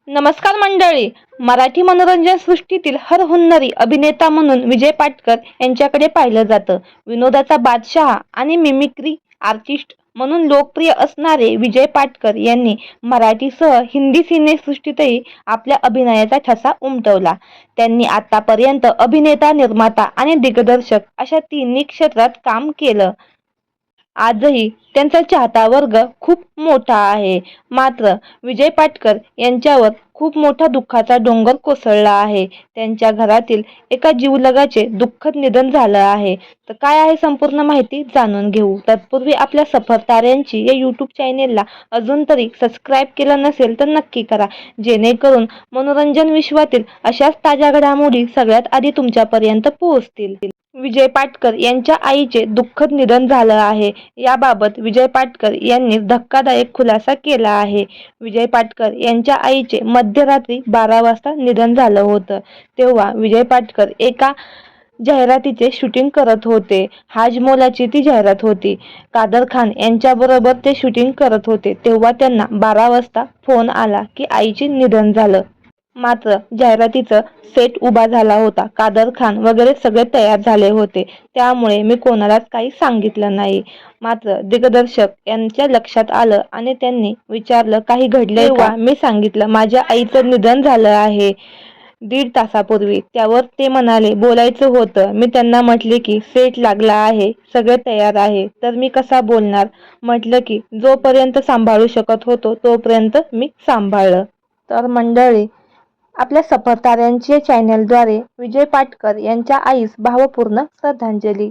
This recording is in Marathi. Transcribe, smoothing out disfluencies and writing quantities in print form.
नमस्कार मंडळी. मराठी मनोरंजन सृष्टीतील हरहुन्नरी अभिनेता म्हणून विजय पाटकर यांच्याकडे पाहिलं जातं. विनोदाचा बादशाह आणि मिमिक्री आर्टिस्ट म्हणून लोकप्रिय असणारे विजय पाटकर यांनी मराठीसह हिंदी सिनेसृष्टीतही आपल्या अभिनयाचा ठसा उमटवला. त्यांनी आतापर्यंत अभिनेता, निर्माता आणि दिग्दर्शक अशा तिन्ही क्षेत्रात काम केलं. आजही त्यांचा चाहता वर्ग खूप मोठा आहे. मात्र विजय पाटकर यांच्यावर खूप मोठा दुःखाचा डोंगर कोसळला आहे. त्यांच्या घरातील एका जीवलगाचे दुःखद निधन झालं आहे. तर काय आहे संपूर्ण माहिती जाणून घेऊ. तत्पूर्वी आपल्या सफर ताऱ्यांची या यूट्यूब चॅनेलला अजून तरी सबस्क्राईब केलं नसेल तर नक्की करा, जेणेकरून मनोरंजन विश्वातील अशाच ताज्या घडामोडी सगळ्यात आधी तुमच्यापर्यंत पोहोचतील. विजय पाटकर यांच्या आईचे दुःखद निधन झालं आहे. याबाबत विजय पाटकर यांनी धक्कादायक खुलासा केला आहे. विजय पाटकर यांच्या आईचे मध्यरात्री 12 वाजता निधन झालं होतं. तेव्हा विजय पाटकर एका जाहिरातीचे शूटिंग करत होते. हाजमोलाची ती जाहिरात होती. कादर खान यांच्याबरोबर ते शूटिंग करत होते. तेव्हा त्यांना 12 वाजता फोन आला की आईचे निधन झालं. मात्र जाहिरातीचं सेट उभा झाला होता. कादर खान वगैरे सगळे तयार झाले होते. त्यामुळे मी कोणालाच काही सांगितलं नाही. मात्र दिग्दर्शक यांच्या लक्षात आलं आणि त्यांनी विचारलं, काही घडलंय का? मी सांगितलं, माझ्या आईचं निधन झालं आहे 1.5 तासापूर्वी. त्यावर ते म्हणाले, बोलायचं होतं. मी त्यांना म्हटले की सेट लागला आहे, सगळे तयार आहे. तर मी कसा बोलणार? म्हटलं की जोपर्यंत सांभाळू शकत होतो तोपर्यंत मी सांभाळलं. तर मंडळी, आपल्या सफर ताऱ्यांची चॅनेलद्वारे विजय पाटकर यांच्या आईस भावपूर्ण श्रद्धांजली.